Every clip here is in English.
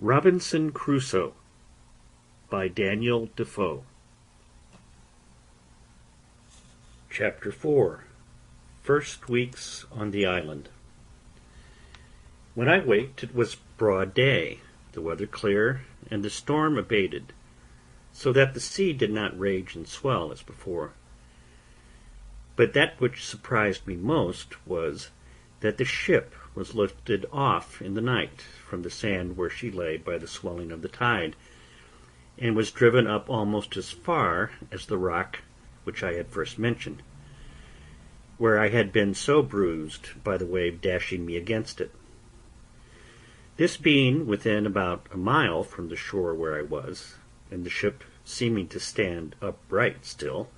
Robinson Crusoe by Daniel Defoe. Chapter 4. First Weeks on the Island. When I waked, it was broad day, the weather clear, and the storm abated, so that the sea did not rage and swell as before. But that which surprised me most was that the ship was lifted off in the night from the sand where she lay by the swelling of the tide, and was driven up almost as far as the rock which I had first mentioned, where I had been so bruised by the wave dashing me against it. This being within about a mile from the shore where I was, and the ship seeming to stand upright still,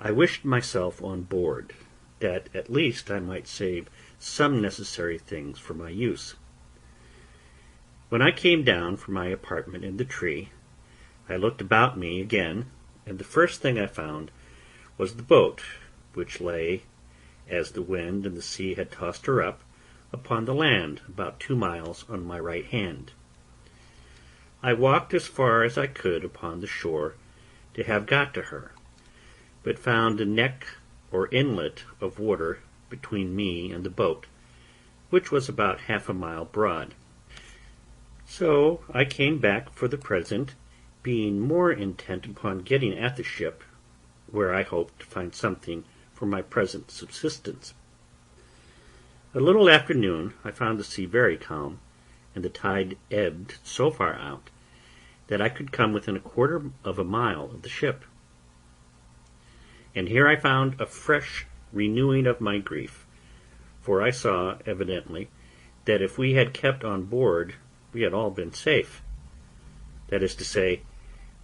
I wished myself on board, that at least I might save some necessary things for my use. When I came down from my apartment in the tree, I looked about me again, and the first thing I found was the boat, which lay, as the wind and the sea had tossed her up, upon the land about 2 miles on my right hand. I walked as far as I could upon the shore to have got to her, but found a neck or inlet of water between me and the boat, which was about 1/2 mile broad. So I came back for the present, being more intent upon getting at the ship, where I hoped to find something for my present subsistence. A little after noon I found the sea very calm, and the tide ebbed so far out that I could come within 1/4 of a mile of the ship. And here I found a fresh renewing of my grief, for I saw evidently that if we had kept on board we had all been safe. That is to say,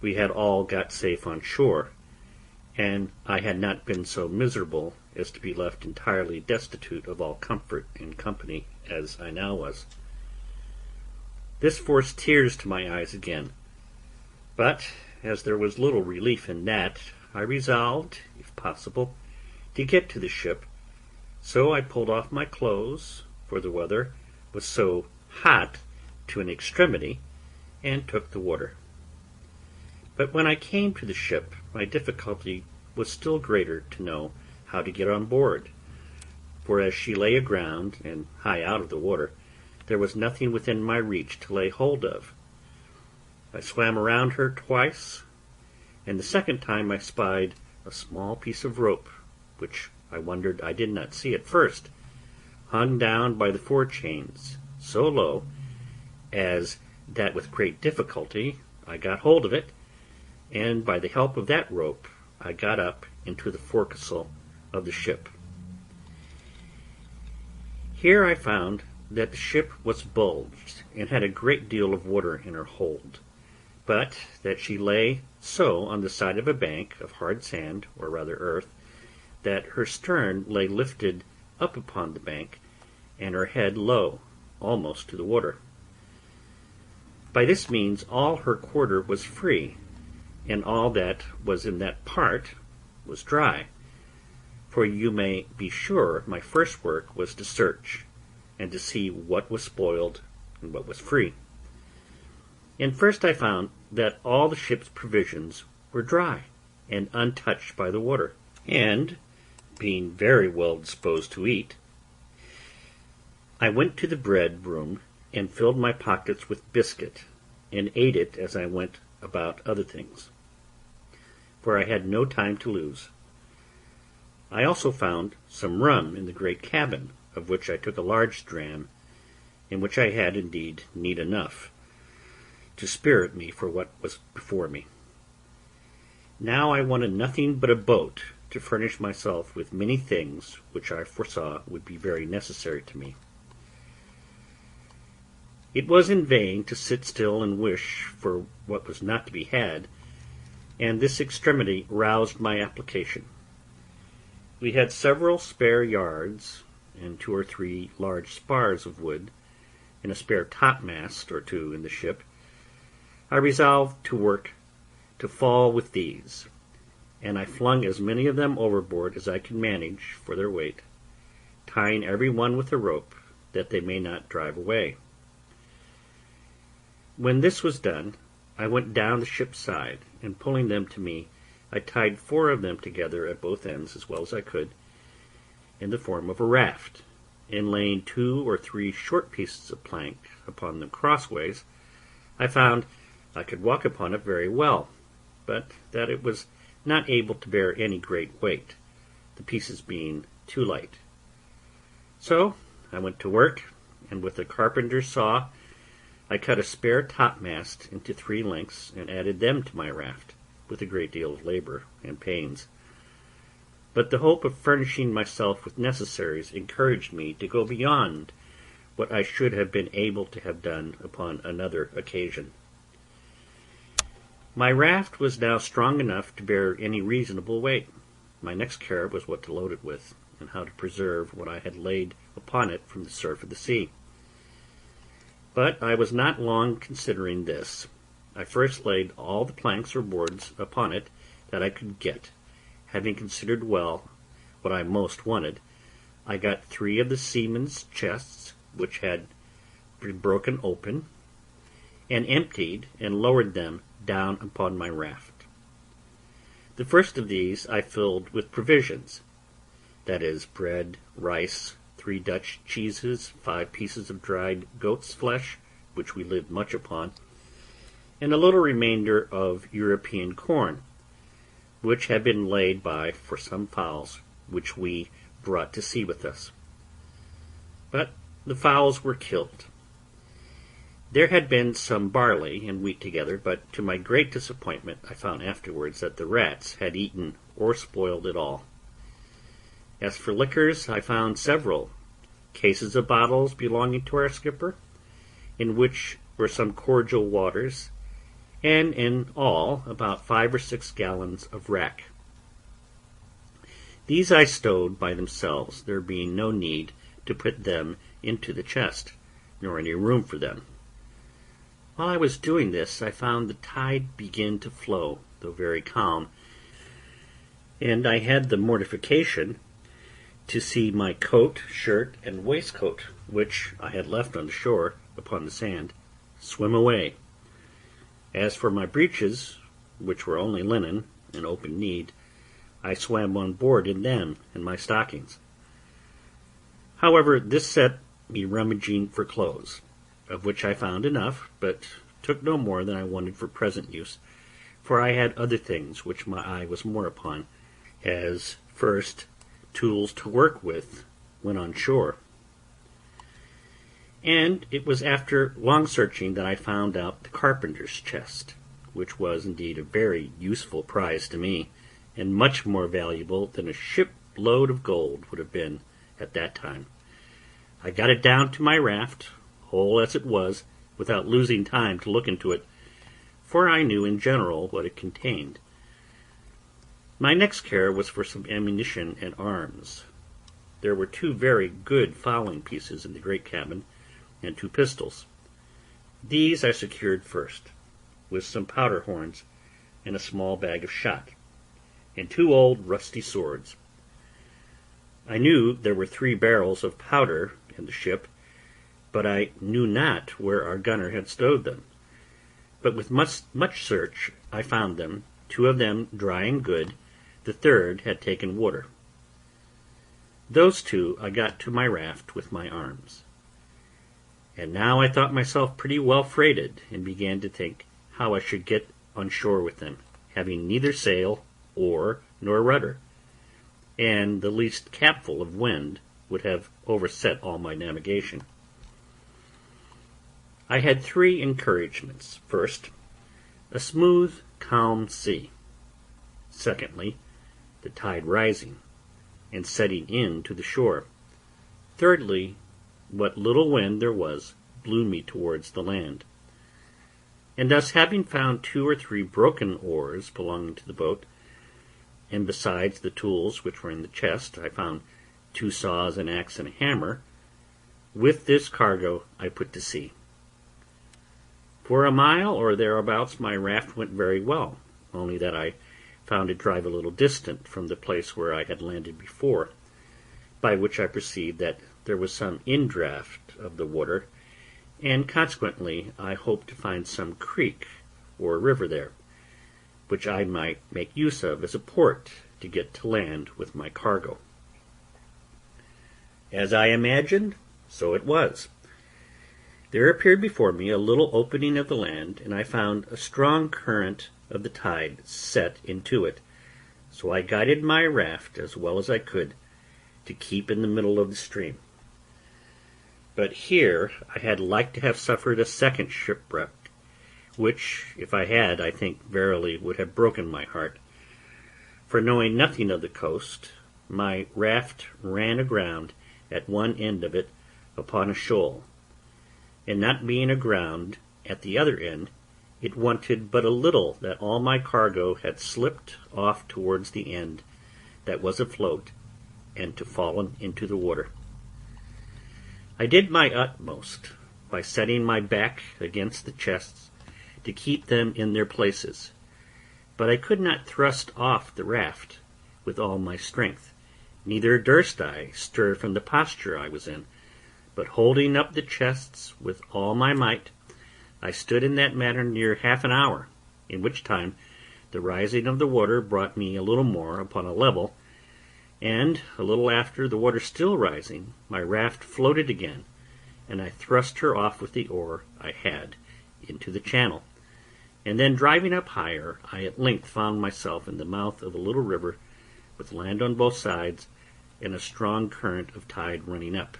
we had all got safe on shore, and I had not been so miserable as to be left entirely destitute of all comfort and company as I now was. This forced tears to my eyes again, but as there was little relief in that, I resolved, if possible, to get to the ship, so I pulled off my clothes, for the weather was so hot to an extremity, and took the water. But when I came to the ship, my difficulty was still greater to know how to get on board, for as she lay aground and high out of the water, there was nothing within my reach to lay hold of. I swam around her twice, and the second time I spied a small piece of rope, which I wondered I did not see at first, hung down by the forechains so low as that with great difficulty I got hold of it, and by the help of that rope I got up into the forecastle of the ship. Here I found that the ship was bulged and had a great deal of water in her hold, but that she lay so on the side of a bank of hard sand, or rather earth, that her stern lay lifted up upon the bank, and her head low, almost to the water. By this means all her quarter was free, and all that was in that part was dry. For you may be sure my first work was to search, and to see what was spoiled and what was free. And first I found that all the ship's provisions were dry and untouched by the water, and, being very well disposed to eat, I went to the bread room and filled my pockets with biscuit, and ate it as I went about other things, for I had no time to lose. I also found some rum in the great cabin, of which I took a large dram, in which I had indeed need enough to spirit me for what was before me. Now I wanted nothing but a boat to furnish myself with many things which I foresaw would be very necessary to me. It was in vain to sit still and wish for what was not to be had, and this extremity roused my application. We had several spare yards, and 2 or 3 large spars of wood, and a spare topmast or 2 in the ship. I resolved to work to fall with these, and I flung as many of them overboard as I could manage for their weight, tying every one with a rope, that they may not drive away. When this was done, I went down the ship's side, and pulling them to me, I tied 4 of them together at both ends as well as I could, in the form of a raft, and laying 2 or 3 short pieces of plank upon them crossways, I found I could walk upon it very well, but that it was not able to bear any great weight, the pieces being too light. So I went to work, and with a carpenter's saw I cut a spare topmast into 3 lengths and added them to my raft, with a great deal of labor and pains. But the hope of furnishing myself with necessaries encouraged me to go beyond what I should have been able to have done upon another occasion. My raft was now strong enough to bear any reasonable weight. My next care was what to load it with, and how to preserve what I had laid upon it from the surf of the sea. But I was not long considering this. I first laid all the planks or boards upon it that I could get. Having considered well what I most wanted, I got 3 of the seamen's chests, which had been broken open, and emptied and lowered them down upon my raft. The first of these I filled with provisions, that is, bread, rice, 3 Dutch cheeses, 5 pieces of dried goat's flesh, which we lived much upon, and a little remainder of European corn, which had been laid by for some fowls, which we brought to sea with us. But the fowls were killed. There had been some barley and wheat together, but to my great disappointment I found afterwards that the rats had eaten or spoiled it all. As for liquors, I found several cases of bottles belonging to our skipper, in which were some cordial waters, and in all about 5 or 6 gallons of rack. These I stowed by themselves, there being no need to put them into the chest, nor any room for them. While I was doing this, I found the tide begin to flow, though very calm, and I had the mortification to see my coat, shirt, and waistcoat, which I had left on the shore upon the sand, swim away. As for my breeches, which were only linen and open-kneed, I swam on board in them and my stockings. However, this set me rummaging for clothes, of which I found enough, but took no more than I wanted for present use, for I had other things which my eye was more upon, as, first, tools to work with when on shore. And it was after long searching that I found out the carpenter's chest, which was indeed a very useful prize to me, and much more valuable than a shipload of gold would have been at that time. I got it down to my raft, whole as it was, without losing time to look into it, for I knew in general what it contained. My next care was for some ammunition and arms. There were 2 very good fowling pieces in the great cabin, and 2 pistols. These I secured first, with some powder horns and a small bag of shot, and 2 old rusty swords. I knew there were 3 barrels of powder in the ship, but I knew not where our gunner had stowed them. But with much search I found them, 2 of them dry and good, the 3rd had taken water. Those 2 I got to my raft with my arms. And now I thought myself pretty well freighted, and began to think how I should get on shore with them, having neither sail, oar, nor rudder, and the least capful of wind would have overset all my navigation. I had 3 encouragements. First, a smooth, calm sea. Secondly, the tide rising, and setting in to the shore. Thirdly, what little wind there was blew me towards the land. And thus, having found 2 or 3 broken oars belonging to the boat, and besides the tools which were in the chest, I found 2 saws, an axe, and a hammer. With this cargo I put to sea. For a mile or thereabouts my raft went very well, only that I found it drive a little distant from the place where I had landed before, by which I perceived that there was some indraft of the water, and consequently I hoped to find some creek or river there, which I might make use of as a port to get to land with my cargo. As I imagined, so it was. There appeared before me a little opening of the land, and I found a strong current of the tide set into it, so I guided my raft as well as I could to keep in the middle of the stream. But here I had like to have suffered a second shipwreck, which, if I had, I think verily would have broken my heart. For knowing nothing of the coast, my raft ran aground at one end of it upon a shoal, and not being aground at the other end, it wanted but a little that all my cargo had slipped off towards the end that was afloat, and to fallen into the water. I did my utmost, by setting my back against the chests, to keep them in their places, but I could not thrust off the raft with all my strength, neither durst I stir from the posture I was in, but holding up the chests with all my might, I stood in that manner near half an hour, in which time the rising of the water brought me a little more upon a level, and a little after, the water still rising, my raft floated again, and I thrust her off with the oar I had into the channel, and then driving up higher, I at length found myself in the mouth of a little river, with land on both sides, and a strong current of tide running up.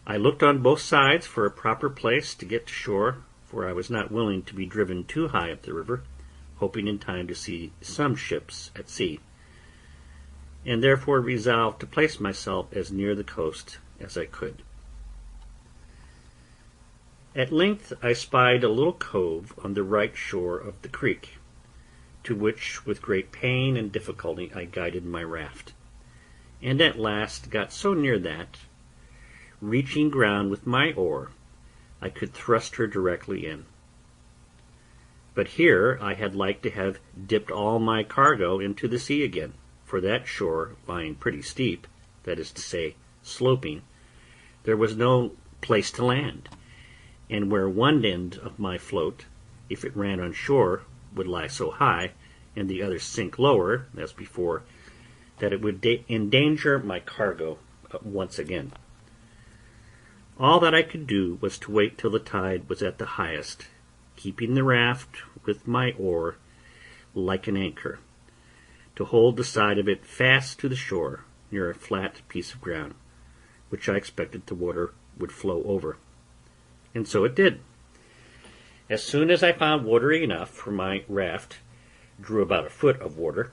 I looked on both sides for a proper place to get to shore, for I was not willing to be driven too high up the river, hoping in time to see some ships at sea, and therefore resolved to place myself as near the coast as I could. At length I spied a little cove on the right shore of the creek, to which with great pain and difficulty I guided my raft, and at last got so near that, reaching ground with my oar, I could thrust her directly in. But here I had like to have dipped all my cargo into the sea again, for that shore lying pretty steep, that is to say, sloping, there was no place to land, and where one end of my float, if it ran on shore, would lie so high, and the other sink lower, as before, that it would endanger my cargo once again. All that I could do was to wait till the tide was at the highest, keeping the raft with my oar like an anchor, to hold the side of it fast to the shore near a flat piece of ground, which I expected the water would flow over. And so it did. As soon as I found water enough for my raft drew about a foot of water,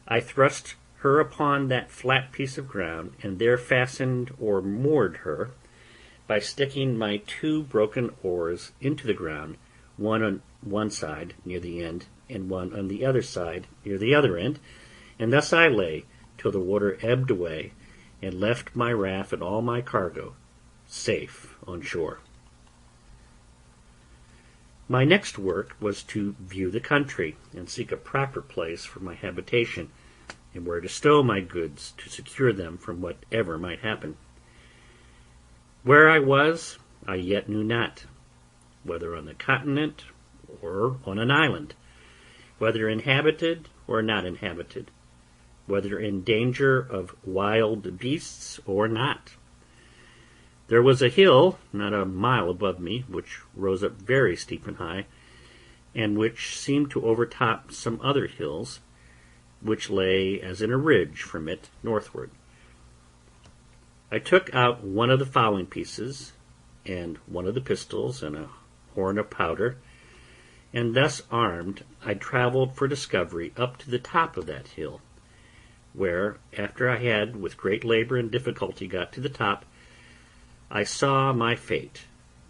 I thrust her upon that flat piece of ground, and there fastened or moored her by sticking my two broken oars into the ground, one on one side near the end, and one on the other side near the other end, and thus I lay till the water ebbed away, and left my raft and all my cargo safe on shore. My next work was to view the country, and seek a proper place for my habitation, and where to stow my goods to secure them from whatever might happen. Where I was, I yet knew not, whether on the continent or on an island, whether inhabited or not inhabited, whether in danger of wild beasts or not. There was a hill not a mile above me, which rose up very steep and high, and which seemed to overtop some other hills, which lay as in a ridge from it northward. I took out one of the fowling pieces, and one of the pistols, and a horn of powder, and thus armed I travelled for discovery up to the top of that hill, where, after I had with great labour and difficulty got to the top, I saw my fate,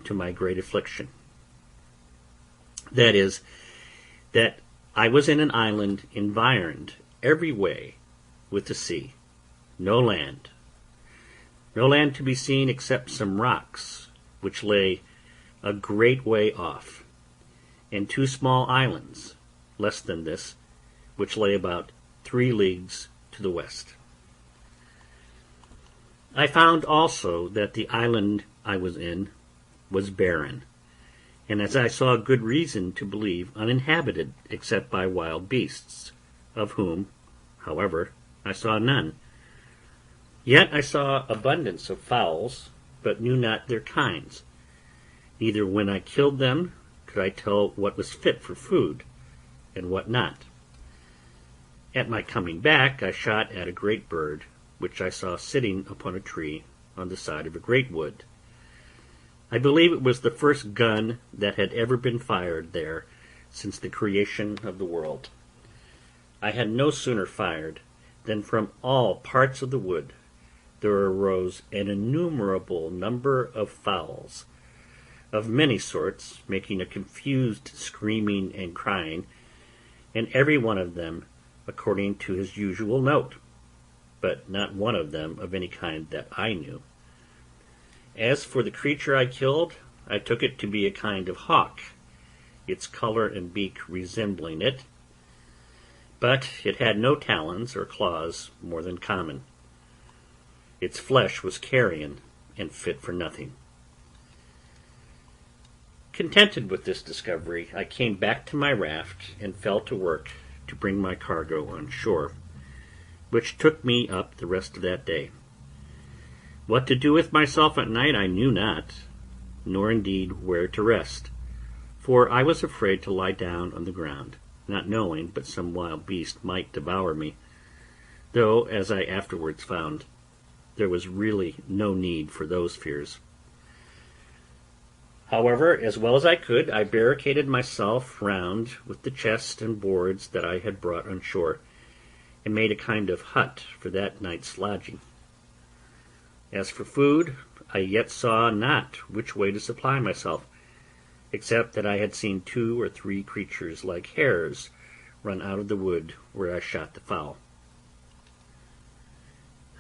to my great affliction. That is, that I was in an island environed every way with the sea, no land to be seen except some rocks, which lay a great way off, and two small islands, less than this, which lay about 3 leagues to the west. I found also that the island I was in was barren, and as I saw good reason to believe uninhabited except by wild beasts, of whom, however, I saw none. Yet I saw abundance of fowls, but knew not their kinds. Neither when I killed them could I tell what was fit for food, and what not. At my coming back I shot at a great bird, which I saw sitting upon a tree on the side of a great wood. I believe it was the first gun that had ever been fired there since the creation of the world. I had no sooner fired than from all parts of the wood there arose an innumerable number of fowls, of many sorts, making a confused screaming and crying, and every one of them according to his usual note, but not one of them of any kind that I knew. As for the creature I killed, I took it to be a kind of hawk, its color and beak resembling it, but it had no talons or claws more than common. Its flesh was carrion and fit for nothing. Contented with this discovery, I came back to my raft and fell to work to bring my cargo on shore, which took me up the rest of that day. What to do with myself at night I knew not, nor indeed where to rest, for I was afraid to lie down on the ground, not knowing but some wild beast might devour me, though, as I afterwards found, there was really no need for those fears. However, as well as I could, I barricaded myself round with the chest and boards that I had brought on shore, and made a kind of hut for that night's lodging. As for food, I yet saw not which way to supply myself, except that I had seen 2 or 3 creatures like hares run out of the wood where I shot the fowl.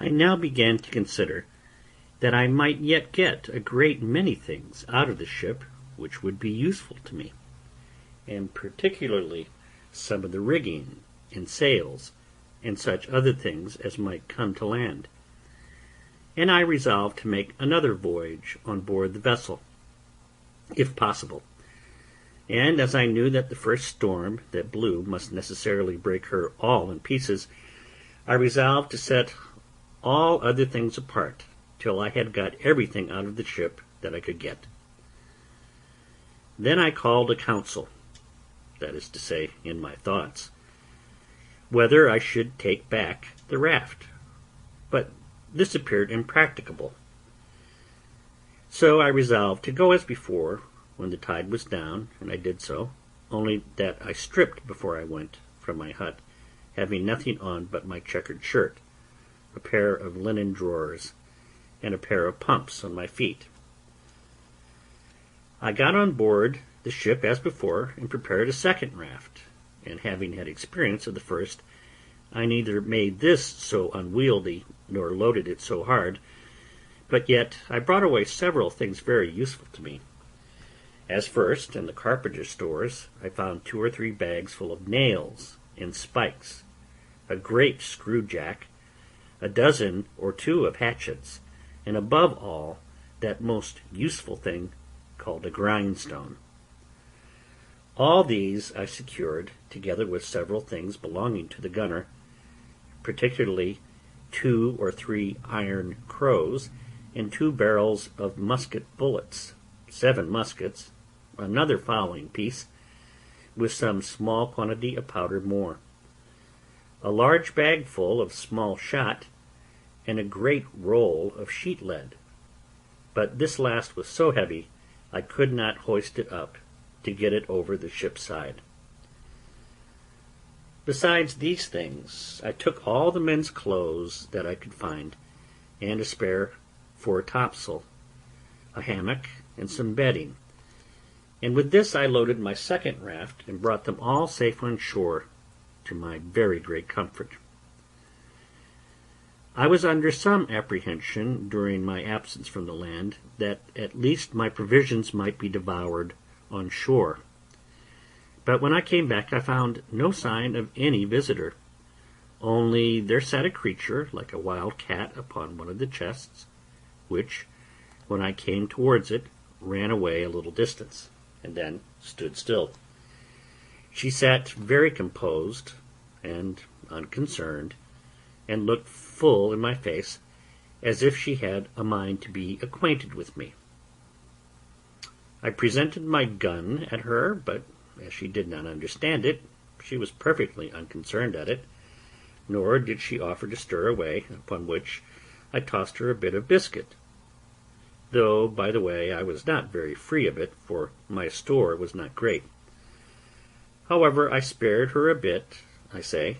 I now began to consider that I might yet get a great many things out of the ship which would be useful to me, and particularly some of the rigging and sails, and such other things as might come to land. And I resolved to make another voyage on board the vessel, if possible. And as I knew that the first storm that blew must necessarily break her all in pieces, I resolved to set all other things apart till I had got everything out of the ship that I could get. Then I called a council, that is to say, in my thoughts, whether I should take back the raft, but this appeared impracticable. So I resolved to go as before when the tide was down, and I did so, only that I stripped before I went from my hut, having nothing on but my checkered shirt, a pair of linen drawers, and a pair of pumps on my feet. I got on board the ship as before, and prepared a second raft, and having had experience of the first, I neither made this so unwieldy, nor loaded it so hard, but yet I brought away several things very useful to me. As first, in the carpenter's stores, I found 2 or 3 bags full of nails and spikes, a great screw-jack, a dozen or 2 of hatchets, and above all, that most useful thing called a grindstone. All these I secured, together with several things belonging to the gunner, particularly 2 or 3 iron crows, and 2 barrels of musket bullets, 7 muskets, another fowling piece, with some small quantity of powder more, a large bag full of small shot, and a great roll of sheet lead. But this last was so heavy I could not hoist it up to get it over the ship's side. Besides these things, I took all the men's clothes that I could find, and a spare foretopsail, a hammock, and some bedding, and with this I loaded my second raft and brought them all safe on shore, to my very great comfort. I was under some apprehension during my absence from the land that at least my provisions might be devoured on shore, but when I came back I found no sign of any visitor, only there sat a creature like a wild cat upon one of the chests, which, when I came towards it, ran away a little distance, and then stood still. She sat very composed and unconcerned, and looked full in my face, as if she had a mind to be acquainted with me. I presented my gun at her, but as she did not understand it, she was perfectly unconcerned at it, nor did she offer to stir away, upon which I tossed her a bit of biscuit, though, by the way, I was not very free of it, for my store was not great. However, I spared her a bit, I say,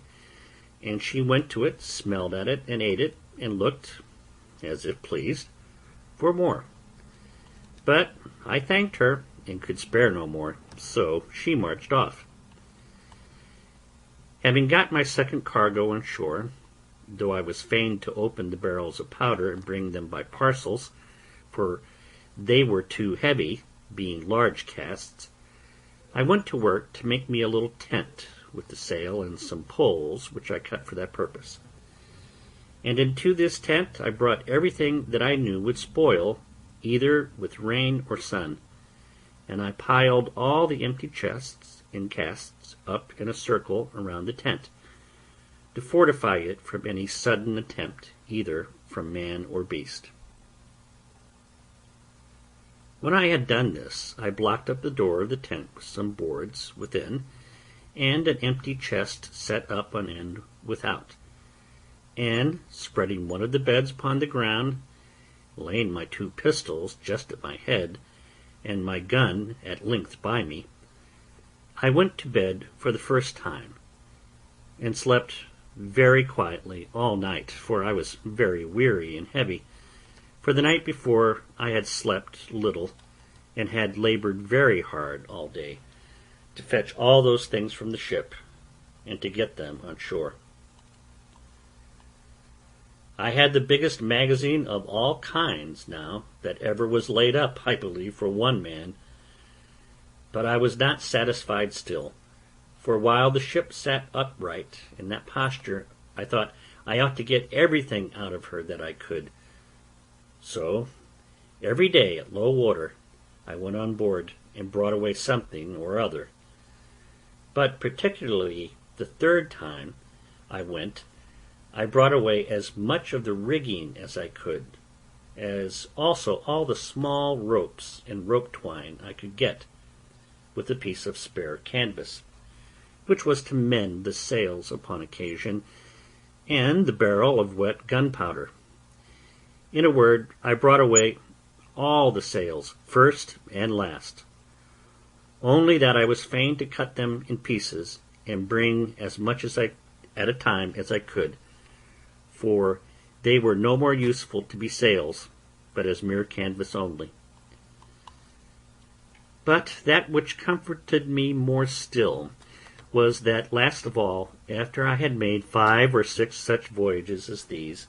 and she went to it, smelled at it, and ate it, and looked, as if pleased, for more. But I thanked her, and could spare no more, so she marched off. Having got my second cargo on shore, though I was fain to open the barrels of powder and bring them by parcels, for they were too heavy, being large casks, I went to work to make me a little tent with the sail and some poles which I cut for that purpose. And into this tent I brought everything that I knew would spoil, either with rain or sun, and I piled all the empty chests and casks up in a circle around the tent, to fortify it from any sudden attempt, either from man or beast. When I had done this, I blocked up the door of the tent with some boards within, and an empty chest set up on end without, and, spreading one of the beds upon the ground, laying my 2 pistols just at my head, and my gun at length by me, I went to bed for the first time, and slept very quietly all night, for I was very weary and heavy. For the night before I had slept little, and had labored very hard all day to fetch all those things from the ship, and to get them on shore. I had the biggest magazine of all kinds now that ever was laid up, I believe, for one man. But I was not satisfied still, for while the ship sat upright in that posture, I thought I ought to get everything out of her that I could. So, every day at low water, I went on board and brought away something or other. But particularly the third time I went, I brought away as much of the rigging as I could, as also all the small ropes and rope twine I could get, with a piece of spare canvas, which was to mend the sails upon occasion, and the barrel of wet gunpowder. In a word, I brought away all the sails, first and last, only that I was fain to cut them in pieces, and bring as much at a time as I could, for they were no more useful to be sails, but as mere canvas only. But that which comforted me more still was that last of all, after I had made 5 or 6 such voyages as these,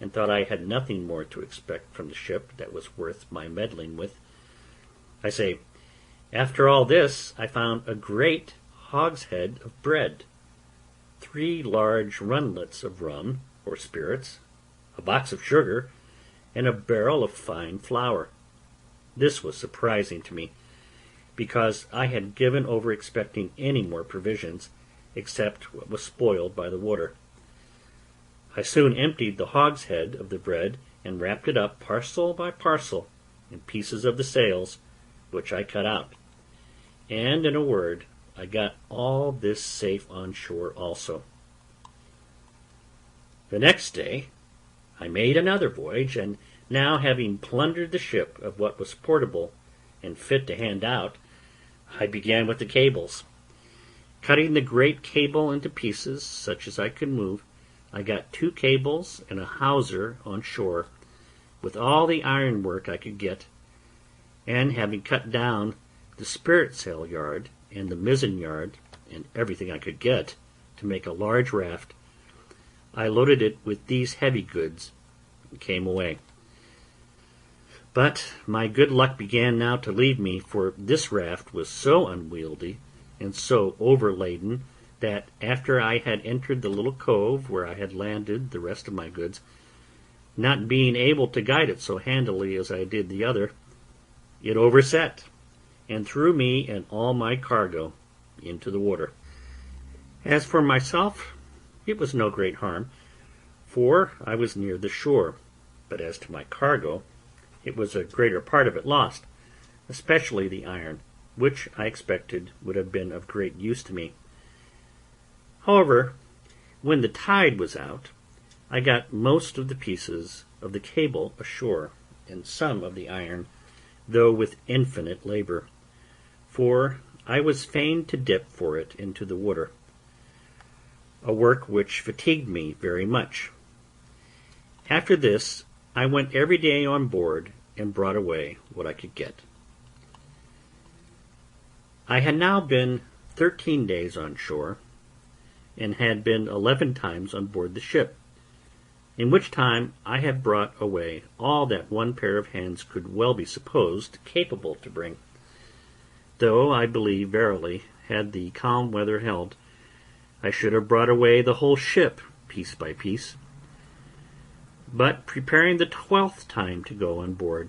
and thought I had nothing more to expect from the ship that was worth my meddling with, I say, after all this, I found a great hogshead of bread, 3 large runlets of rum or spirits, a box of sugar, and a barrel of fine flour. This was surprising to me, because I had given over expecting any more provisions, except what was spoiled by the water. I soon emptied the hogshead of the bread, and wrapped it up parcel by parcel in pieces of the sails, which I cut out. And, in a word, I got all this safe on shore also. The next day I made another voyage, and now, having plundered the ship of what was portable and fit to hand out, I began with the cables. Cutting the great cable into pieces, such as I could move, I got 2 cables and a hawser on shore, with all the ironwork I could get, and having cut down the spritsail yard and the mizzen yard, and everything I could get, to make a large raft, I loaded it with these heavy goods, and came away. But my good luck began now to leave me, for this raft was so unwieldy and so overladen that after I had entered the little cove where I had landed the rest of my goods, not being able to guide it so handily as I did the other, it overset, and threw me and all my cargo into the water. As for myself, it was no great harm, for I was near the shore, but as to my cargo, it was a greater part of it lost, especially the iron, which I expected would have been of great use to me. However, when the tide was out, I got most of the pieces of the cable ashore, and some of the iron, though with infinite labour, for I was fain to dip for it into the water, a work which fatigued me very much. After this, I went every day on board and brought away what I could get. I had now been 13 days on shore, and had been 11 times on board the ship, in which time I had brought away all that one pair of hands could well be supposed capable to bring, though I believe verily, had the calm weather held, I should have brought away the whole ship piece by piece. But preparing the 12th time to go on board,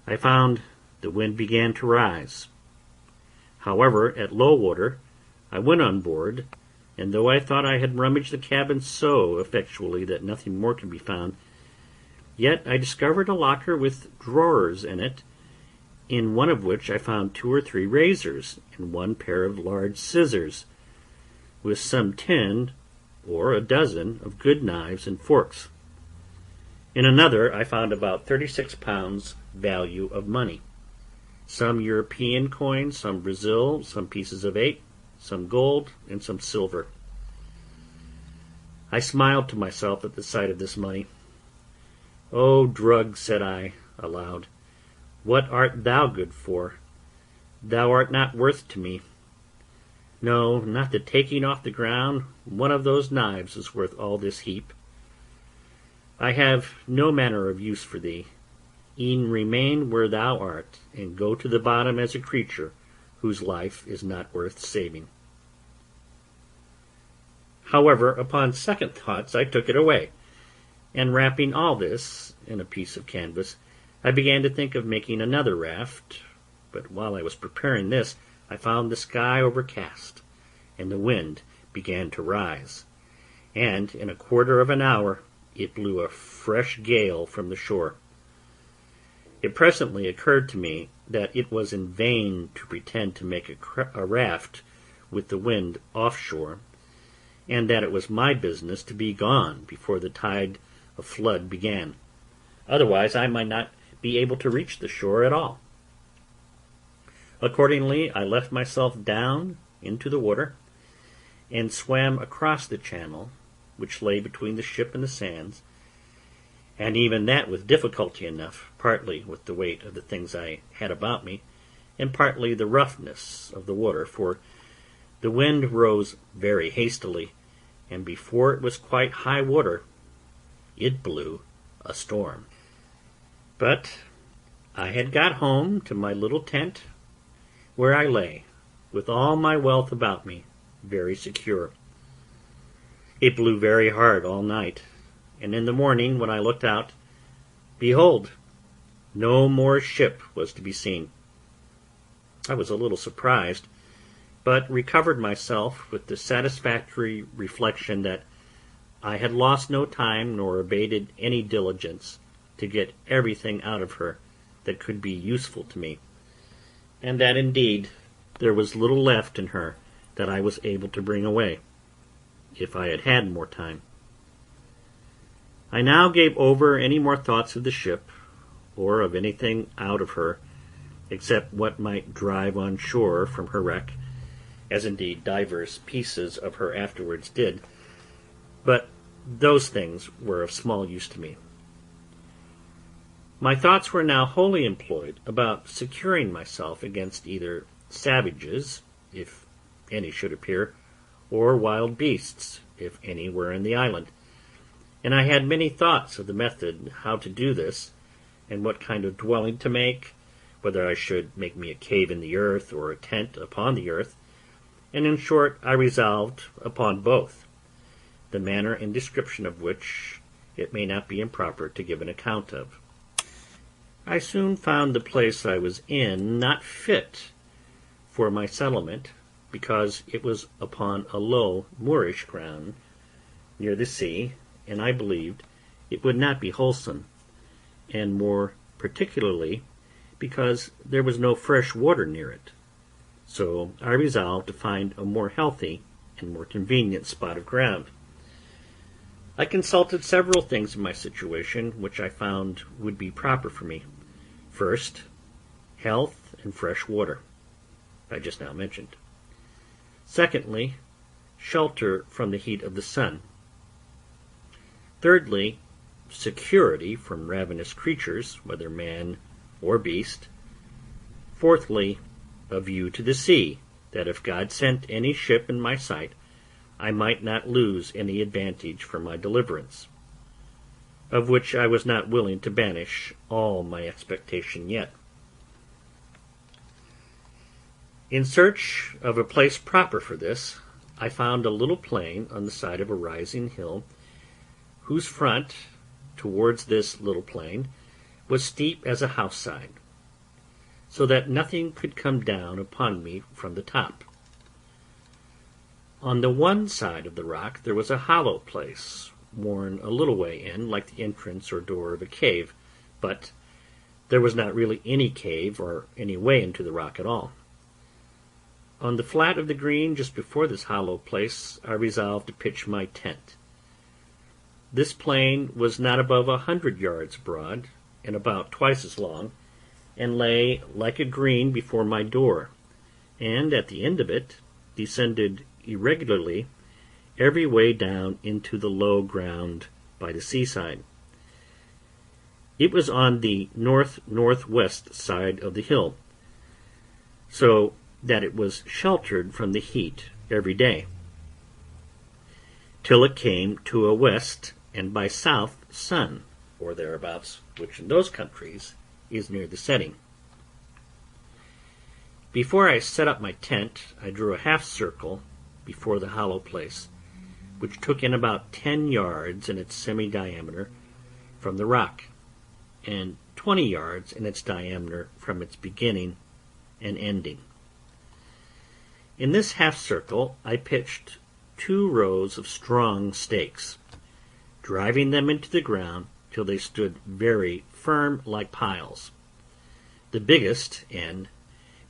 I found the wind began to rise. However, at low water, I went on board, and though I thought I had rummaged the cabin so effectually that nothing more could be found, yet I discovered a locker with drawers in it, in one of which I found 2 or 3 razors, and 1 pair of large scissors, with some 10 or a dozen of good knives and forks. In another I found about 36 pounds value of money, some European coins, some Brazil, some pieces of 8, some gold, and some silver. I smiled to myself at the sight of this money. "O drug," said I aloud, "what art thou good for? Thou art not worth to me. No, not the taking off the ground one of those knives is worth all this heap. I have no manner of use for thee. E'en remain where thou art, and go to the bottom as a creature whose life is not worth saving." However, upon second thoughts, I took it away, and wrapping all this in a piece of canvas, I began to think of making another raft, but while I was preparing this, I found the sky overcast, and the wind began to rise, and in a quarter of an hour it blew a fresh gale from the shore. It presently occurred to me that it was in vain to pretend to make a raft with the wind off-shore, and that it was my business to be gone before the tide of flood began. Otherwise I might not be able to reach the shore at all. Accordingly, I left myself down into the water, and swam across the channel, which lay between the ship and the sands, and even that with difficulty enough, partly with the weight of the things I had about me, and partly the roughness of the water, for the wind rose very hastily, and before it was quite high water, it blew a storm. But I had got home to my little tent, where I lay, with all my wealth about me, very secure. It blew very hard all night, and in the morning, when I looked out, behold, no more ship was to be seen. I was a little surprised, but recovered myself with the satisfactory reflection that I had lost no time nor abated any diligence to get everything out of her that could be useful to me, and that indeed there was little left in her that I was able to bring away, if I had had more time. I now gave over any more thoughts of the ship, or of anything out of her, except what might drive on shore from her wreck, as indeed divers pieces of her afterwards did, but those things were of small use to me. My thoughts were now wholly employed about securing myself against either savages, if any should appear, or wild beasts, if any were in the island, and I had many thoughts of the method how to do this, and what kind of dwelling to make, whether I should make me a cave in the earth, or a tent upon the earth, and in short I resolved upon both, the manner and description of which it may not be improper to give an account of. I soon found the place I was in not fit for my settlement, because it was upon a low moorish ground near the sea, and I believed it would not be wholesome, and more particularly because there was no fresh water near it. So I resolved to find a more healthy and more convenient spot of ground. I consulted several things in my situation which I found would be proper for me. First, health and fresh water, I just now mentioned. Secondly, shelter from the heat of the sun. Thirdly, security from ravenous creatures, whether man or beast. Fourthly, a view to the sea, that if God sent any ship in my sight, I might not lose any advantage for my deliverance, of which I was not willing to banish all my expectation yet. In search of a place proper for this, I found a little plain on the side of a rising hill, whose front, towards this little plain, was steep as a house-side, so that nothing could come down upon me from the top. On the one side of the rock there was a hollow place, worn a little way in, like the entrance or door of a cave, but there was not really any cave or any way into the rock at all. On the flat of the green just before this hollow place I resolved to pitch my tent. This plain was not above 100 yards broad, and about twice as long, and lay like a green before my door, and at the end of it descended irregularly every way down into the low ground by the seaside. It was on the north-northwest side of the hill, so that it was sheltered from the heat every day, till it came to a west and by south sun, or thereabouts, which in those countries is near the setting. Before I set up my tent, I drew a half circle before the hollow place, which took in about 10 yards in its semi-diameter from the rock, and 20 yards in its diameter from its beginning and ending. In this half circle I pitched 2 rows of strong stakes, driving them into the ground till they stood very firm like piles, the biggest end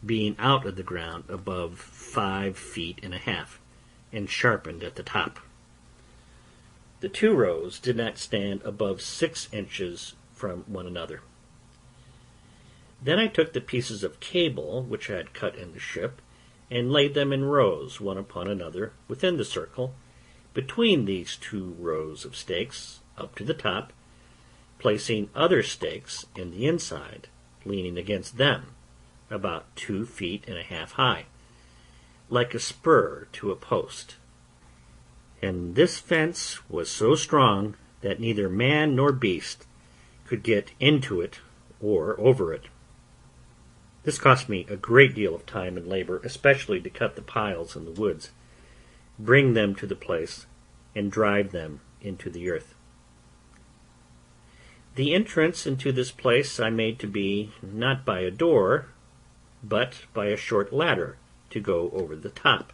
being out of the ground above 5 feet and a half, and sharpened at the top. The 2 rows did not stand above 6 inches from one another. Then I took the pieces of cable which I had cut in the ship, and laid them in rows, one upon another, within the circle, between these 2 rows of stakes, up to the top, placing other stakes in the inside, leaning against them, about 2 feet and a half high, like a spur to a post. And this fence was so strong that neither man nor beast could get into it or over it. This cost me a great deal of time and labor, especially to cut the piles in the woods, bring them to the place, and drive them into the earth. The entrance into this place I made to be not by a door, but by a short ladder to go over the top,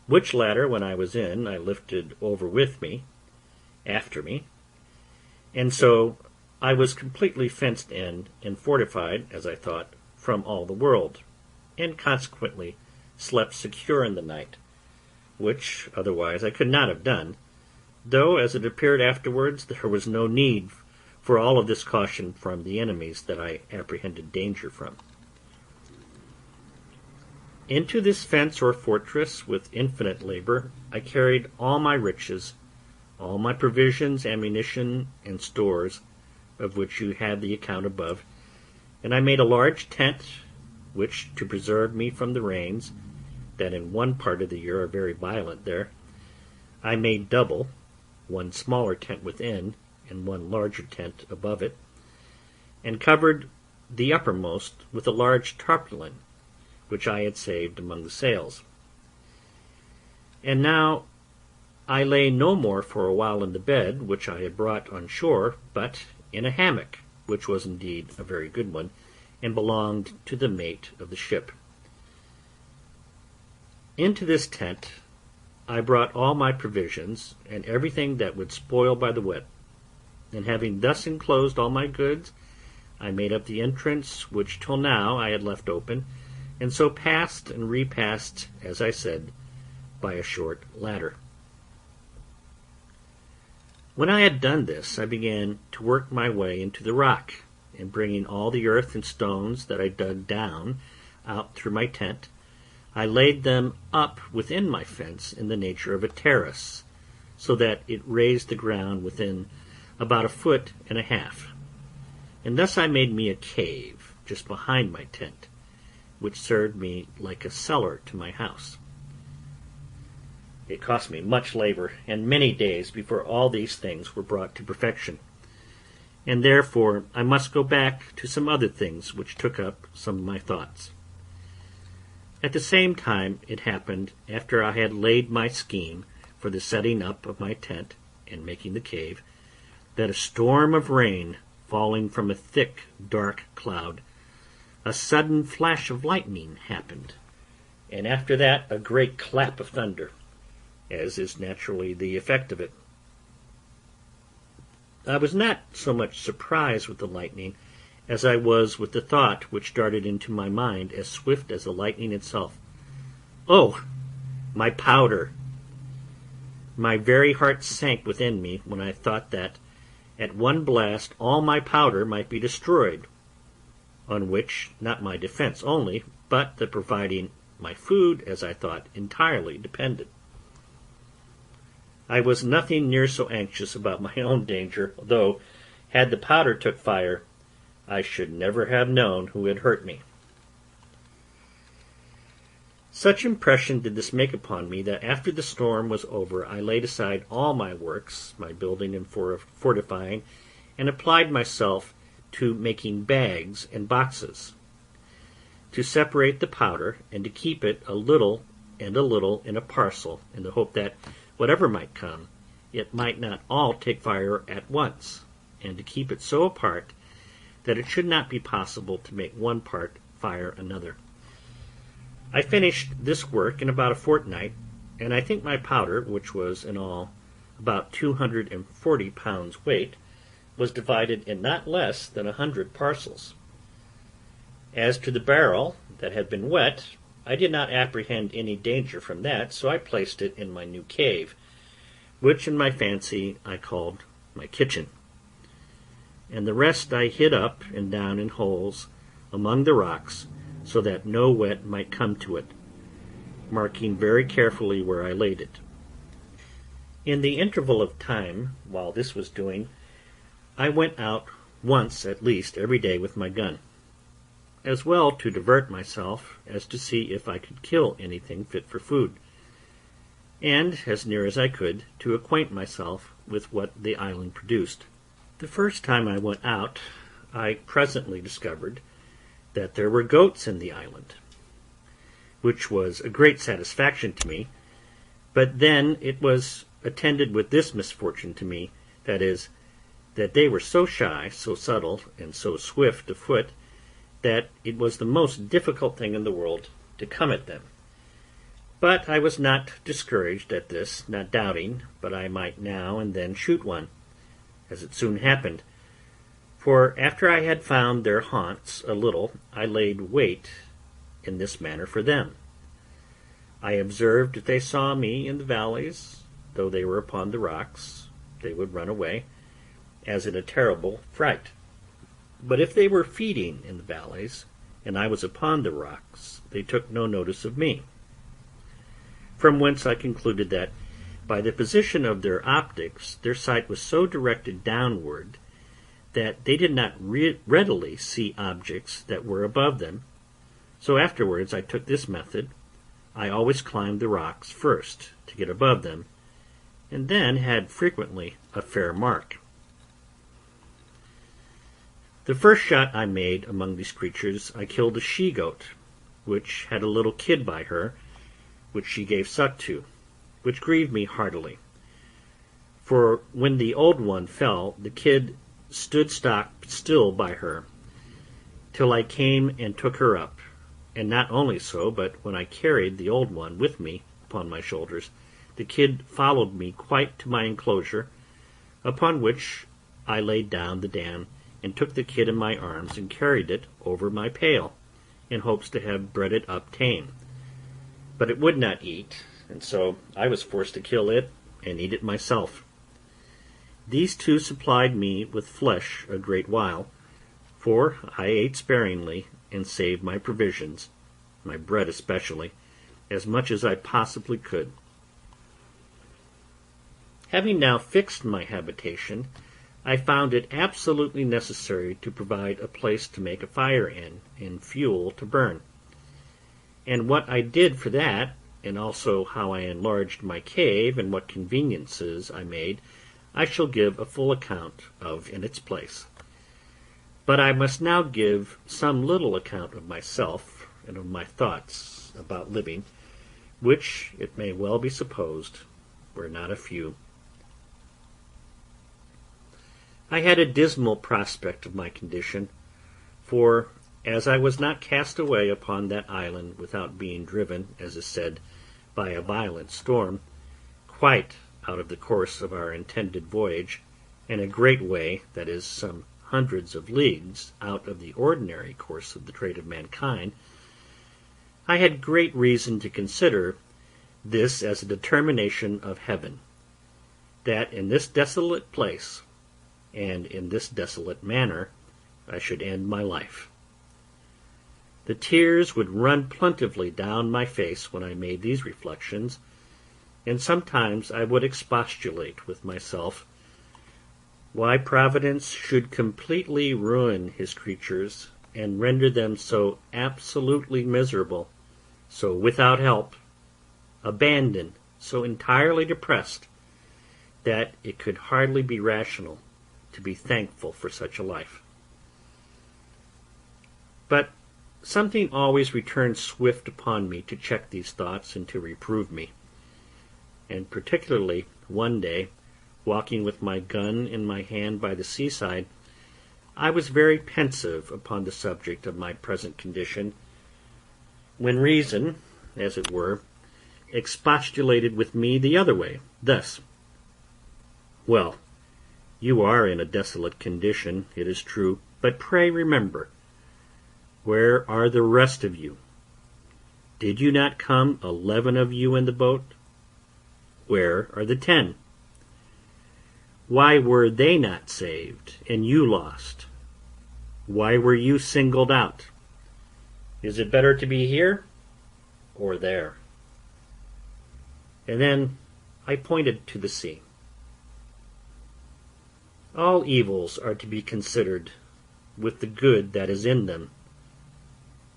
which ladder, when I was in, I lifted over with me, after me, and so I was completely fenced in and fortified, as I thought, from all the world, and consequently slept secure in the night, which otherwise I could not have done, though, as it appeared afterwards, there was no need for all of this caution from the enemies that I apprehended danger from. Into this fence or fortress, with infinite labor, I carried all my riches, all my provisions, ammunition, and stores, of which you have the account above, and I made a large tent, which, to preserve me from the rains, that in one part of the year are very violent there, I made double, one smaller tent within, and one larger tent above it, and covered the uppermost with a large tarpaulin, which I had saved among the sails. And now I lay no more for a while in the bed which I had brought on shore, but in a hammock, which was indeed a very good one, and belonged to the mate of the ship. Into this tent I brought all my provisions, and everything that would spoil by the wet, and having thus enclosed all my goods, I made up the entrance which till now I had left open, and so passed and repassed, as I said, by a short ladder. When I had done this, I began to work my way into the rock, and bringing all the earth and stones that I dug down out through my tent, I laid them up within my fence in the nature of a terrace, so that it raised the ground within about 1.5 feet. And thus I made me a cave just behind my tent, which served me like a cellar to my house. It cost me much labor and many days before all these things were brought to perfection, and therefore I must go back to some other things which took up some of my thoughts. At the same time it happened, after I had laid my scheme for the setting up of my tent and making the cave, that a storm of rain falling from a thick, dark cloud, a sudden flash of lightning happened, and after that a great clap of thunder, as is naturally the effect of it. I was not so much surprised with the lightning as I was with the thought which darted into my mind as swift as the lightning itself. Oh, my powder! My very heart sank within me when I thought that at one blast all my powder might be destroyed, on which not my defence only, but the providing my food, as I thought, entirely depended. I was nothing near so anxious about my own danger, though, had the powder took fire, I should never have known who had hurt me. Such impression did this make upon me that after the storm was over I laid aside all my works, my building and fortifying, and applied myself to making bags and boxes, to separate the powder, and to keep it a little and a little in a parcel, in the hope that, whatever might come, it might not all take fire at once, and to keep it so apart that it should not be possible to make one part fire another. I finished this work in about a fortnight, and I think my powder, which was in all about 240 pounds weight, was divided in not less than 100 parcels. As to the barrel that had been wet, I did not apprehend any danger from that, so I placed it in my new cave, which in my fancy I called my kitchen, and the rest I hid up and down in holes among the rocks, so that no wet might come to it, marking very carefully where I laid it. In the interval of time while this was doing, I went out once at least every day with my gun, as well to divert myself as to see if I could kill anything fit for food, and, as near as I could, to acquaint myself with what the island produced. The first time I went out, I presently discovered that there were goats in the island, which was a great satisfaction to me, but then it was attended with this misfortune to me, that is, that they were so shy, so subtle, and so swift of foot, that it was the most difficult thing in the world to come at them. But I was not discouraged at this, not doubting but I might now and then shoot one, as it soon happened. For after I had found their haunts a little, I laid wait in this manner for them. I observed if they saw me in the valleys, though they were upon the rocks, they would run away, as in a terrible fright. But if they were feeding in the valleys, and I was upon the rocks, they took no notice of me. From whence I concluded that, by the position of their optics, their sight was so directed downward that they did not readily see objects that were above them. So afterwards I took this method. I always climbed the rocks first to get above them, and then had frequently a fair mark. The first shot I made among these creatures, I killed a she-goat, which had a little kid by her, which she gave suck to, which grieved me heartily, for when the old one fell, the kid stood stock still by her, till I came and took her up. And not only so, but when I carried the old one with me upon my shoulders, the kid followed me quite to my enclosure, upon which I laid down the dam, and took the kid in my arms, and carried it over my pail, in hopes to have bred it up tame. But it would not eat, and so I was forced to kill it and eat it myself. These two supplied me with flesh a great while, for I ate sparingly, and saved my provisions, my bread especially, as much as I possibly could. Having now fixed my habitation, I found it absolutely necessary to provide a place to make a fire in, and fuel to burn. And what I did for that, and also how I enlarged my cave, and what conveniences I made, I shall give a full account of in its place. But I must now give some little account of myself, and of my thoughts about living, which, it may well be supposed, were not a few. I had a dismal prospect of my condition, for, as I was not cast away upon that island without being driven, as is said, by a violent storm, quite out of the course of our intended voyage, and a great way, that is, some hundreds of leagues out of the ordinary course of the trade of mankind, I had great reason to consider this as a determination of heaven, that in this desolate place, and in this desolate manner, I should end my life. The tears would run plentifully down my face when I made these reflections, and sometimes I would expostulate with myself why Providence should completely ruin his creatures, and render them so absolutely miserable, so without help, abandoned, so entirely depressed, that it could hardly be rational to be thankful for such a life. But something always returned swift upon me to check these thoughts and to reprove me. And particularly one day, walking with my gun in my hand by the seaside, I was very pensive upon the subject of my present condition, when reason, as it were, expostulated with me the other way, thus: "Well, you are in a desolate condition, it is true, but pray remember, where are the rest of you? Did you not come 11 of you in the boat? Where are the 10? Why were they not saved, and you lost? Why were you singled out? Is it better to be here or there?" And then I pointed to the sea. All evils are to be considered with the good that is in them,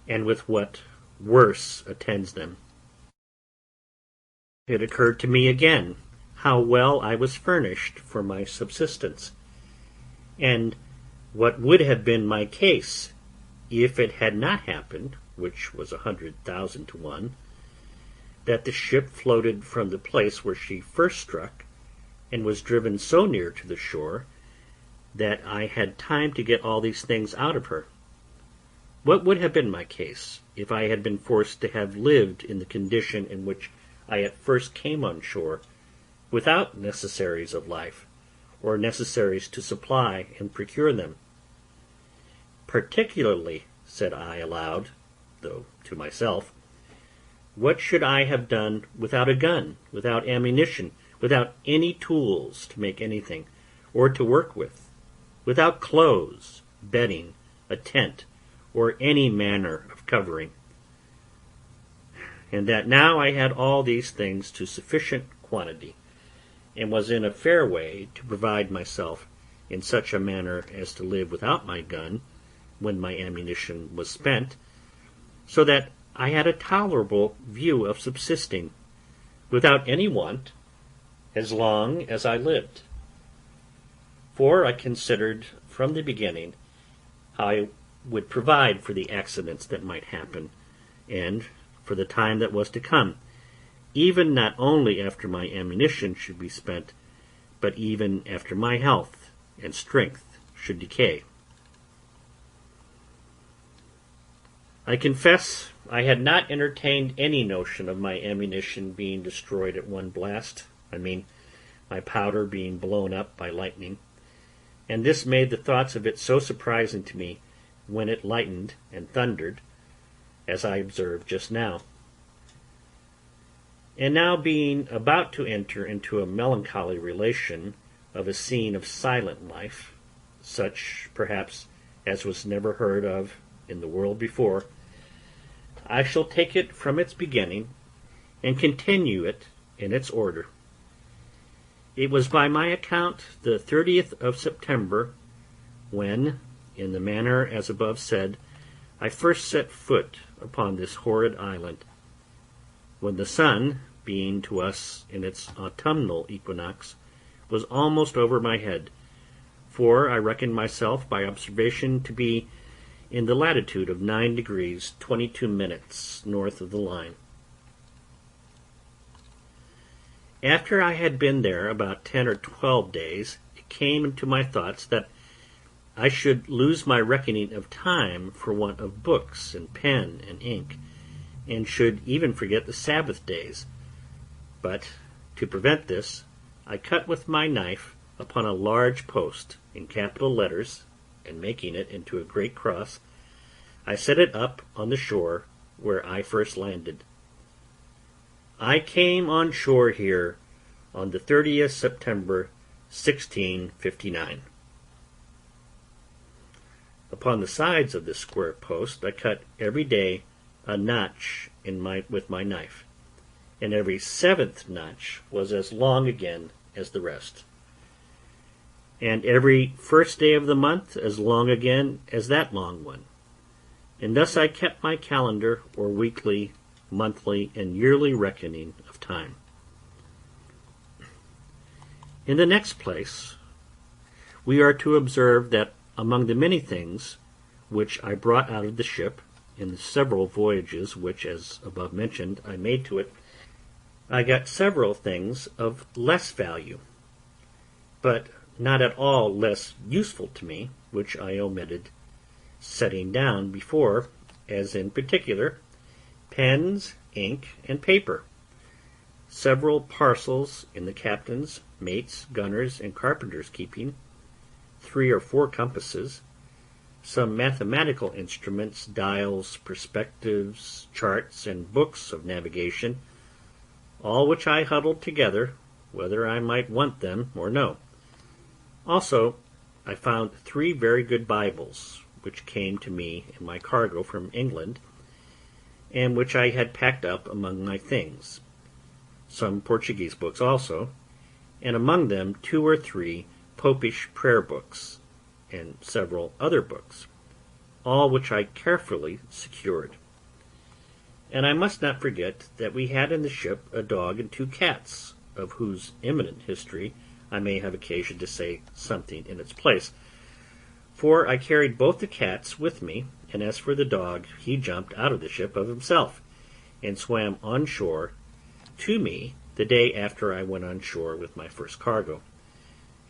and with what worse attends them. It occurred to me again how well I was furnished for my subsistence, and what would have been my case if it had not happened, which was 100,000 to 1, that the ship floated from the place where she first struck, and was driven so near to the shore that I had time to get all these things out of her. What would have been my case if I had been forced to have lived in the condition in which I at first came on shore, without necessaries of life, or necessaries to supply and procure them? Particularly, said I aloud, though to myself, what should I have done without a gun, without ammunition, without any tools to make anything, or to work with, without clothes, bedding, a tent, or any manner of covering? And that now I had all these things to sufficient quantity, and was in a fair way to provide myself in such a manner as to live without my gun when my ammunition was spent, so that I had a tolerable view of subsisting, without any want, as long as I lived. For I considered from the beginning how I would provide for the accidents that might happen, and for the time that was to come, even not only after my ammunition should be spent, but even after my health and strength should decay. I confess I had not entertained any notion of my ammunition being destroyed at one blast. I mean, my powder being blown up by lightning, and this made the thoughts of it so surprising to me when it lightened and thundered, as I observed just now. And now, being about to enter into a melancholy relation of a scene of silent life, such, perhaps, as was never heard of in the world before, I shall take it from its beginning and continue it in its order. It was by my account the 30th of September when, in the manner as above said, I first set foot upon this horrid island, when the sun, being to us in its autumnal equinox, was almost over my head, for I reckoned myself by observation to be in the latitude of 9 degrees 22 minutes north of the line. After I had been there about 10 or 12 days, it came into my thoughts that I should lose my reckoning of time for want of books and pen and ink, and should even forget the Sabbath days. But, to prevent this, I cut with my knife upon a large post in capital letters, and making it into a great cross, I set it up on the shore where I first landed. I came on shore here on the 30th September, 1659. Upon the sides of this square post I cut every day a notch with my knife, and every 7th notch was as long again as the rest, and every first day of the month as long again as that long one. And thus I kept my calendar, or weekly, monthly, and yearly reckoning of time. In the next place, we are to observe that among the many things which I brought out of the ship in the several voyages which, as above mentioned, I made to it, I got several things of less value, but not at all less useful to me, which I omitted setting down before, as in particular, pens, ink, and paper, several parcels in the captain's, mate's, gunner's, and carpenter's keeping, 3 or 4 compasses, some mathematical instruments, dials, perspectives, charts, and books of navigation, all which I huddled together, whether I might want them or no. Also, I found 3 very good Bibles, which came to me in my cargo from England, and which I had packed up among my things, some Portuguese books also, and among them 2 or 3 Popish prayer books, and several other books, all which I carefully secured. And I must not forget that we had in the ship a dog and 2 cats, of whose eminent history I may have occasion to say something in its place, for I carried both the cats with me, and as for the dog, he jumped out of the ship of himself, and swam on shore to me the day after I went on shore with my first cargo,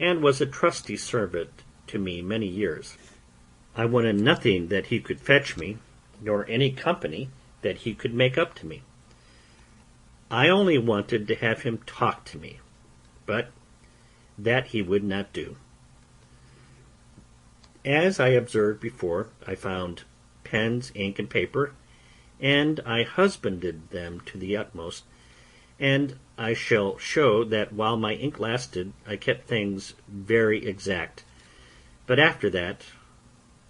and was a trusty servant to me many years. I wanted nothing that he could fetch me, nor any company that he could make up to me. I only wanted to have him talk to me, but that he would not do. As I observed before, I found pens, ink, and paper, and I husbanded them to the utmost, and I shall show that while my ink lasted, I kept things very exact, but after that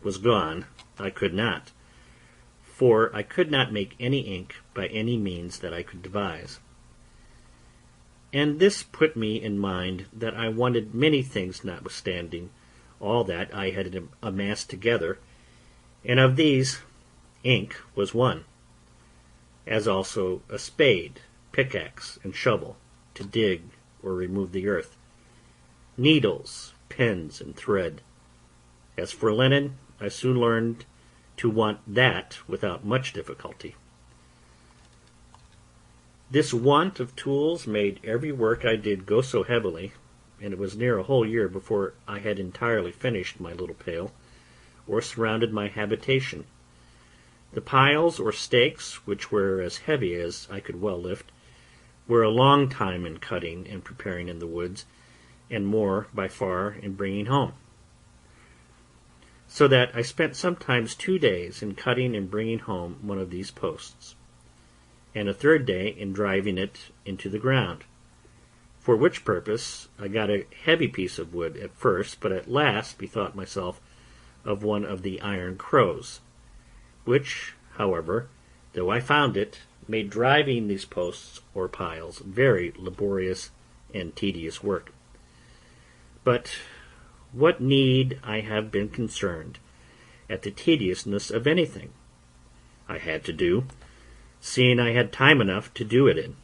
was gone, I could not, for I could not make any ink by any means that I could devise. And this put me in mind that I wanted many things notwithstanding all that I had amassed together, and of these ink was one, as also a spade, pickaxe, and shovel, to dig or remove the earth, needles, pins, and thread. As for linen, I soon learned to want that without much difficulty. This want of tools made every work I did go so heavily and it was near a whole year before I had entirely finished my little pail, or surrounded my habitation. The piles or stakes, which were as heavy as I could well lift, were a long time in cutting and preparing in the woods, and more, by far, in bringing home. So that I spent sometimes 2 days in cutting and bringing home one of these posts, and a third day in driving it into the ground, for which purpose I got a heavy piece of wood at first, but at last bethought myself of one of the iron crows, which, however, though I found it, made driving these posts or piles very laborious and tedious work. But what need I have been concerned at the tediousness of anything I had to do, seeing I had time enough to do it in?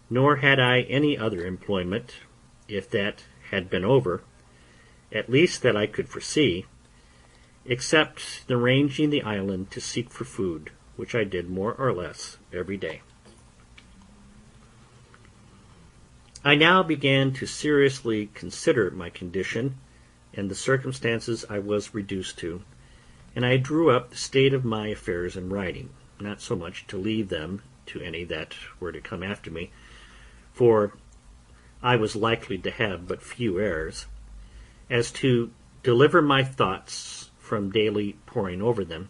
Nor had I any other employment, if that had been over, at least that I could foresee, except the ranging the island to seek for food, which I did more or less every day. I now began to seriously consider my condition and the circumstances I was reduced to, and I drew up the state of my affairs in writing, not so much to leave them to any that were to come after me, for I was likely to have but few heirs, as to deliver my thoughts from daily poring over them,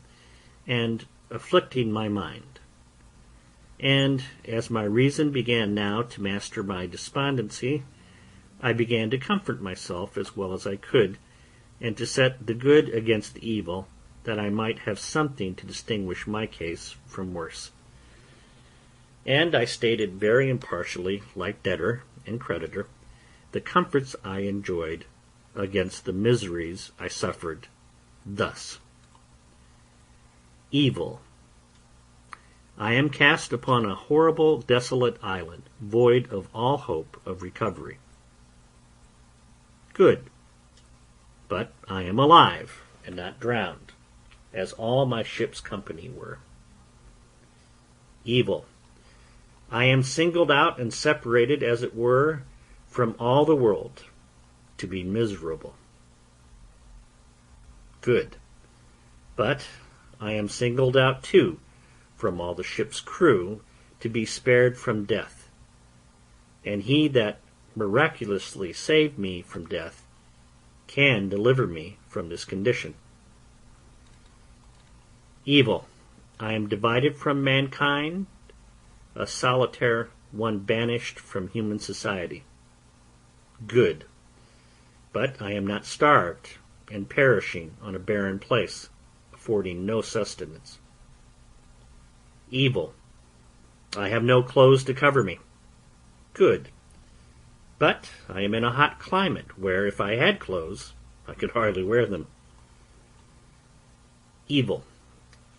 and afflicting my mind. And as my reason began now to master my despondency, I began to comfort myself as well as I could, and to set the good against the evil, that I might have something to distinguish my case from worse. And I stated very impartially, like debtor and creditor, the comforts I enjoyed against the miseries I suffered, thus: Evil. I am cast upon a horrible, desolate island, void of all hope of recovery. Good. But I am alive, and not drowned, as all my ship's company were. Evil. I am singled out and separated, as it were, from all the world, to be miserable. Good. But I am singled out, too, from all the ship's crew, to be spared from death. And he that miraculously saved me from death can deliver me from this condition. Evil. I am divided from mankind, a solitaire, one banished from human society. Good. But I am not starved, and perishing on a barren place, affording no sustenance. Evil. I have no clothes to cover me. Good. But I am in a hot climate, where, if I had clothes, I could hardly wear them. Evil.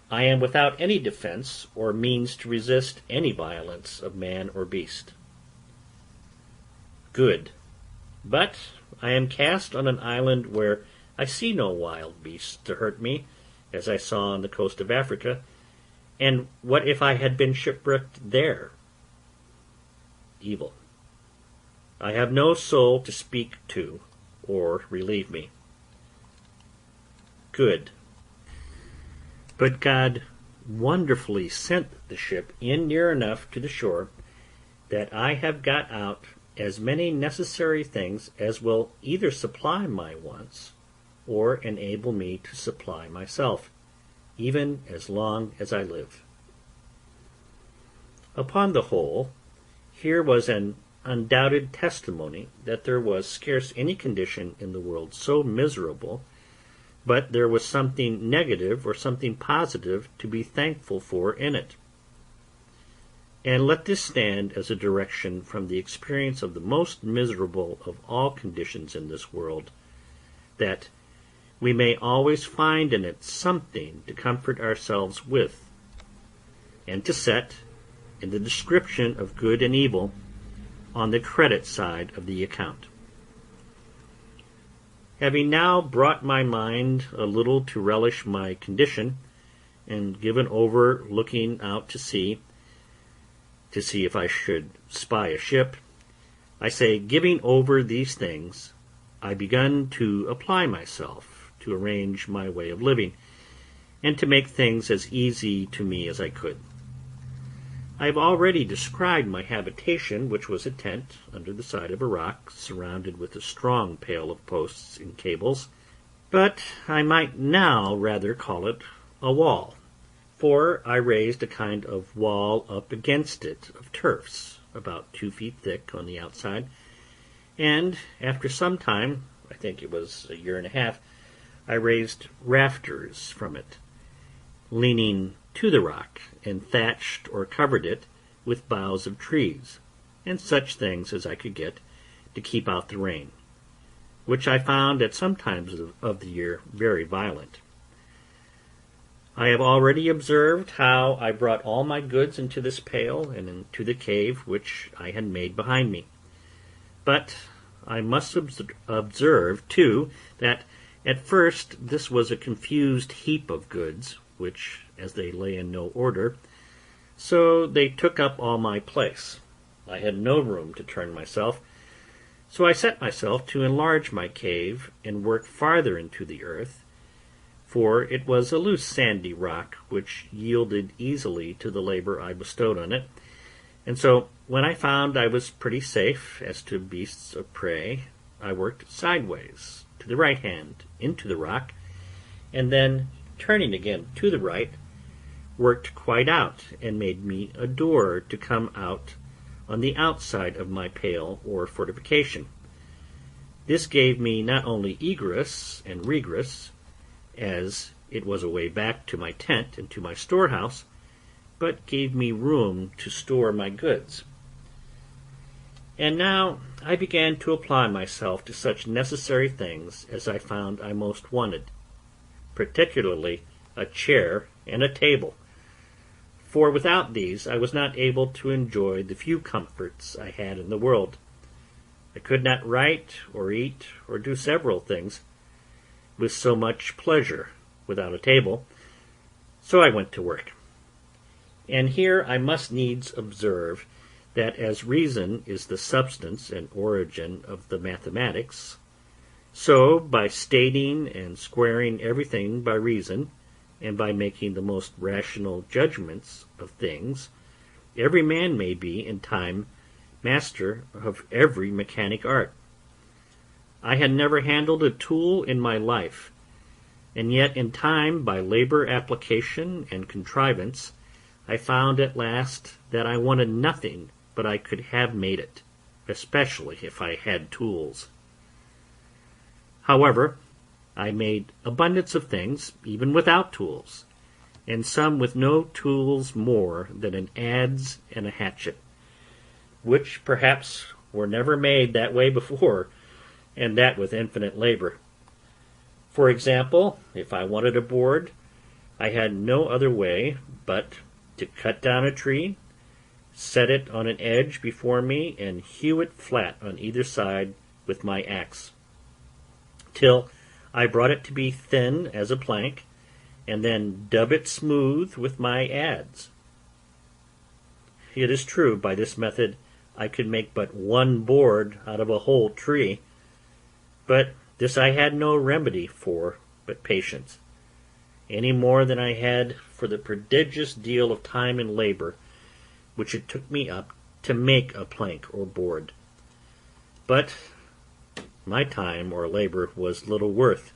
I am without any defense or means to resist any violence of man or beast. Good. But I am cast on an island where I see no wild beasts to hurt me, as I saw on the coast of Africa, and what if I had been shipwrecked there? Evil. I have no soul to speak to or relieve me. Good. But God wonderfully sent the ship in near enough to the shore that I have got out as many necessary things as will either supply my wants or enable me to supply myself, even as long as I live. Upon the whole, here was an undoubted testimony that there was scarce any condition in the world so miserable, but there was something negative or something positive to be thankful for in it. And let this stand as a direction from the experience of the most miserable of all conditions in this world, that we may always find in it something to comfort ourselves with, and to set, in the description of good and evil, on the credit side of the account. Having now brought my mind a little to relish my condition, and given over looking out to see if I should spy a ship, I say, giving over these things, I begun to apply myself, to arrange my way of living, and to make things as easy to me as I could. I have already described my habitation, which was a tent under the side of a rock, surrounded with a strong pale of posts and cables, but I might now rather call it a wall, for I raised a kind of wall up against it of turfs, about 2 feet thick on the outside, and after some time, I think it was a year and a half, I raised rafters from it, leaning to the rock, and thatched or covered it with boughs of trees, and such things as I could get to keep out the rain, which I found at some times of the year very violent. I have already observed how I brought all my goods into this pail and into the cave which I had made behind me. But I must observe, too, that at first this was a confused heap of goods, which, as they lay in no order, so they took up all my place. I had no room to turn myself, so I set myself to enlarge my cave and work farther into the earth, for it was a loose sandy rock which yielded easily to the labor I bestowed on it, and so when I found I was pretty safe as to beasts of prey, I worked sideways to the right hand into the rock, and then, turning again to the right, worked quite out, and made me a door to come out on the outside of my pale or fortification. This gave me not only egress and regress, as it was a way back to my tent and to my storehouse, but gave me room to store my goods. And now I began to apply myself to such necessary things as I found I most wanted, particularly a chair and a table, for without these I was not able to enjoy the few comforts I had in the world. I could not write or eat or do several things with so much pleasure without a table, so I went to work. And here I must needs observe that as reason is the substance and origin of the mathematics, so by stating and squaring everything by reason, and by making the most rational judgments of things, every man may be in time master of every mechanic art. I had never handled a tool in my life, and yet in time, by labor, application, and contrivance, I found at last that I wanted nothing but I could have made it, especially if I had tools. However, I made abundance of things, even without tools, and some with no tools more than an adze and a hatchet, which perhaps were never made that way before, and that with infinite labor. For example, if I wanted a board, I had no other way but to cut down a tree, set it on an edge before me, and hew it flat on either side with my axe, till I brought it to be thin as a plank, and then dub it smooth with my adze. It is true, by this method I could make but one board out of a whole tree, but this I had no remedy for but patience, any more than I had for the prodigious deal of time and labor which it took me up to make a plank or board. But my time or labor was little worth,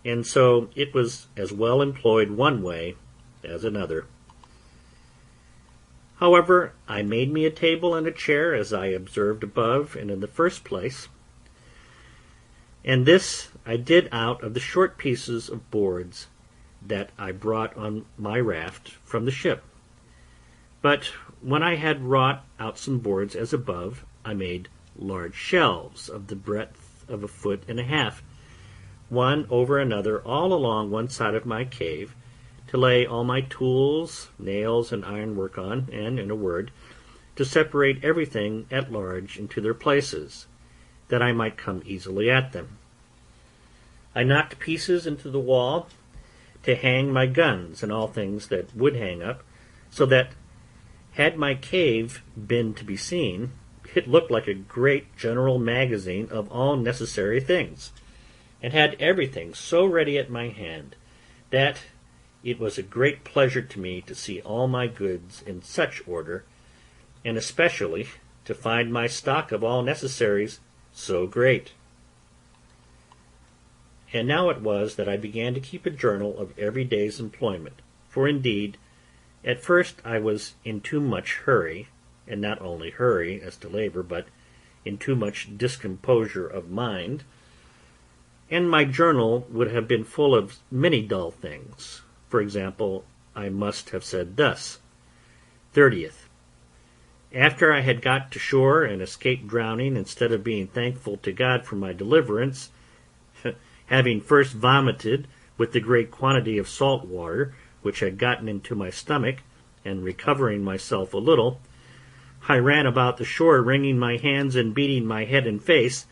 and so it was as well employed one way as another. However, I made me a table and a chair, as I observed above and in the first place, and this I did out of the short pieces of boards that I brought on my raft from the ship. But when I had wrought out some boards as above, I made large shelves of the breadth of 1.5 feet, one over another all along one side of my cave, to lay all my tools, nails, and ironwork on, and, in a word, to separate everything at large into their places, that I might come easily at them. I knocked pieces into the wall to hang my guns and all things that would hang up, so that, had my cave been to be seen, It looked like a great general magazine of all necessary things, and had everything so ready at my hand that it was a great pleasure to me to see all my goods in such order, and especially to find my stock of all necessaries so great. And now it was that I began to keep a journal of every day's employment, for indeed, at first I was in too much hurry, and not only hurry as to labor, but in too much discomposure of mind, and my journal would have been full of many dull things. For example, I must have said thus: 30th. After I had got to shore and escaped drowning, instead of being thankful to God for my deliverance, having first vomited with the great quantity of salt water which had gotten into my stomach, and recovering myself a little, I ran about the shore, wringing my hands and beating my head and face,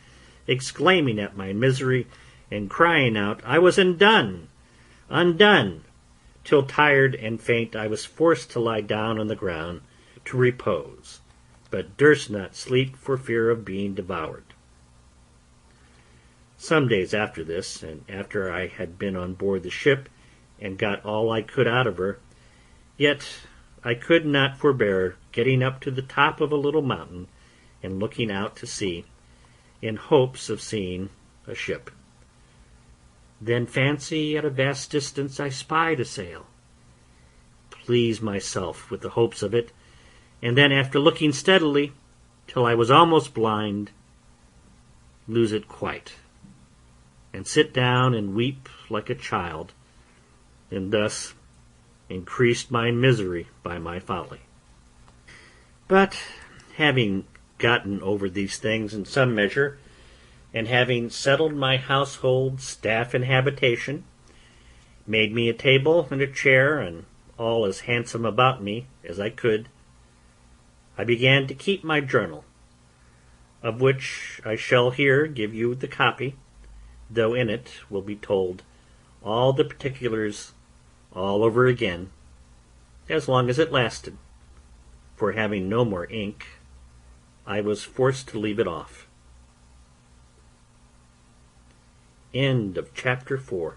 exclaiming at my misery, and crying out I was undone, undone, till tired and faint I was forced to lie down on the ground to repose, but durst not sleep for fear of being devoured. Some days after this, and after I had been on board the ship, and got all I could out of her, yet I could not forbear getting up to the top of a little mountain, and looking out to sea, in hopes of seeing a ship. Then fancy at a vast distance I spied a sail, please myself with the hopes of it, and then after looking steadily till I was almost blind, lose it quite, and sit down and weep like a child, and thus increased my misery by my folly. But having gotten over these things in some measure, and having settled my household, staff, and habitation, made me a table and a chair, and all as handsome about me as I could, I began to keep my journal, of which I shall here give you the copy, though in it will be told all the particulars all over again, as long as it lasted, for having no more ink, I was forced to leave it off. End of chapter 4.